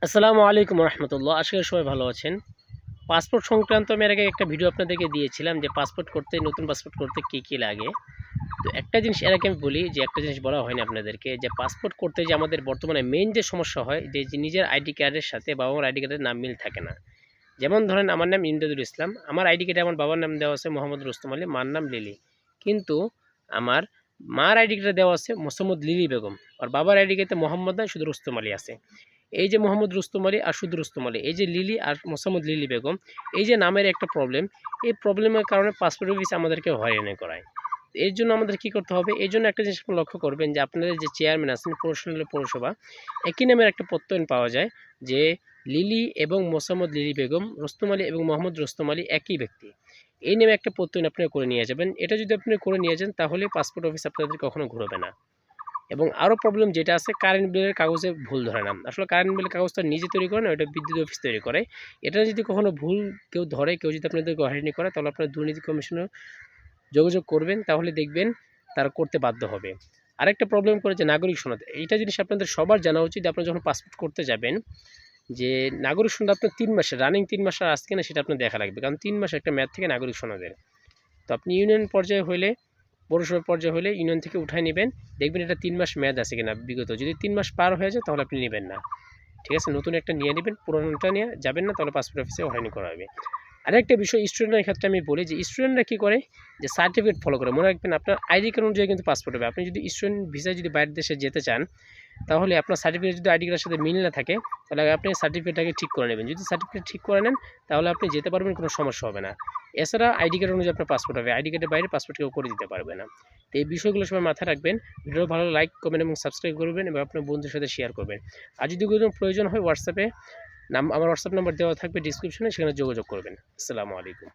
আসসালামু আলাইকুম রহমতুল্লাহ। আশা করি সবাই ভালো আছেন। পাসপোর্ট সংক্রান্ত আমি এর আগে একটা ভিডিও আপনাদেরকে দিয়েছিলাম যে নতুন পাসপোর্ট করতে কী, কী লাগে। তো একটা জিনিস এর আগে আমি বলি যে একটা জিনিস বলা হয়নি আপনাদেরকে যে পাসপোর্ট করতে যে আমাদের বর্তমানে মেইন যে সমস্যা হয় যে নিজের আইডি কার্ডের সাথে বাবা মার আইডি কার্ডের নাম মিল থাকে না। যেমন ধরেন আমার নাম ইমদাদুল ইসলাম, আমার আইডি কার্ডে আমার বাবার নাম দেওয়া আছে মোহাম্মদ রুস্তম আলী, মার নাম লিলি। কিন্তু আমার মার আইডি কার্ডে দেওয়া আছে মোসাম্মদ লিলি বেগম, আর বাবার আইডি কার্ডে মোহাম্মদ নয়, শুধু রুস্তম আলী আছে। এই যে মোহাম্মদ রুস্তম আলী আর শুধু রুস্তম আলী, এই যে লিলি আর মোসাম্মদ লিলি বেগম, এই যে নামের একটা প্রবলেম, এই প্রবলেমের কারণে পাসপোর্ট অফিস আমাদেরকে হয়রানি করায়। এর জন্য আমাদের কী করতে হবে? এই জন্য একটা জিনিস আপনি লক্ষ্য করবেন যে আপনাদের যে চেয়ারম্যান আছেন পৌরসভা, একই নামের একটা প্রত্যয়ন পাওয়া যায় যে লিলি এবং মোসাম্মদ লিলি বেগম, রুস্তম আলী এবং মোহাম্মদ রুস্তম আলী একই ব্যক্তি। এই নামে একটা প্রত্যয়ন আপনি করে নিয়ে যাবেন। এটা যদি আপনি করে নিয়ে যান তাহলে পাসপোর্ট অফিস আপনাদের কখনো ঘুরবে না। এবং আরও প্রবলেম যেটা আছে, কারেন্ট বিলের কাগজে ভুল ধরে না। আসলে কারেন্ট বিলের কাগজটা নিজে তৈরি করে না, ওটা বিদ্যুৎ অফিস তৈরি করে। এটা যদি কখনো ভুল কেউ ধরে, কেউ যদি আপনাদেরকে হয়রানি করে, তাহলে আপনারা দুর্নীতি কমিশনে যোগাযোগ করবেন, তাহলে দেখবেন তারা করতে বাধ্য হবে। আরেকটা প্রবলেম করে যে নাগরিক সনদ, এইটা জিনিস আপনাদের সবার জানা উচিত। আপনারা যখন পাসপোর্ট করতে যাবেন যে নাগরিক সনদ আপনার ৩ মাসের রানিং ৩ মাস আর আসছে না সেটা আপনার দেখা লাগবে, কারণ ৩ মাস একটা মেয়াদ থেকে নাগরিক সনদের। তো আপনি ইউনিয়ন পর্যায়ে হইলে, পৌরসভা পর্যায়ে হলে ইউনিয়ন থেকে উঠায় নেবেন, দেখবেন এটা ৩ মাস মেয়াদ আছে কিনা বিগত। যদি ৩ মাস পার হয়ে যায় তাহলে আপনি নেবেন না। ঠিক আছে? নতুন একটা নিয়ে নেবেন, পুরোনোটা নিয়ে যাবেন না, তাহলে পাসপোর্ট অফিসে হয়রানি করা হবে। আরেকটা বিষয় স্টুডেন্টের ক্ষেত্রে আমি বলি যে স্টুডেন্টরা কী করে যে সার্টিফিকেট ফলো করে। মনে রাখবেন আপনার আইডি কার্ড অনুযায়ী কিন্তু পাসপোর্ট হবে। আপনি যদি স্টুডেন্ট ভিসায় যদি বাইরের দেশে যেতে চান, তাহলে আপনার সার্টিফিকেট যদি আইডি কার্ডের সাথে মিল না থাকে, তাহলে আপনি সার্টিফিকেটটাকে ঠিক করে নেবেন। যদি সার্টিফিকেট ঠিক করে নেন তাহলে আপনি যেতে পারবেন, কোনো সমস্যা হবে না। এছাড়া আইডি কার্ড অনুযায়ী আপনার পাসপোর্ট হবে, আইডি কার্ডের বাইরে পাসপোর্ট কেউ করে দিতে পারবে না। তো এই বিষয়গুলো সবাই মাথায় রাখবেন। ভিডিও ভালো লাইক কমেন্ট এবং সাবস্ক্রাইব করবেন এবং আপনার বন্ধুদের সাথে শেয়ার করবেন। আর যদি কোনো প্রয়োজন হয় হোয়াটসঅ্যাপে আমার হোয়াটসঅ্যাপ নাম্বার দেওয়া থাকবে ডিসক্রিপশনে, সেখানে যোগাযোগ করবেন। আসসালামু আলাইকুম।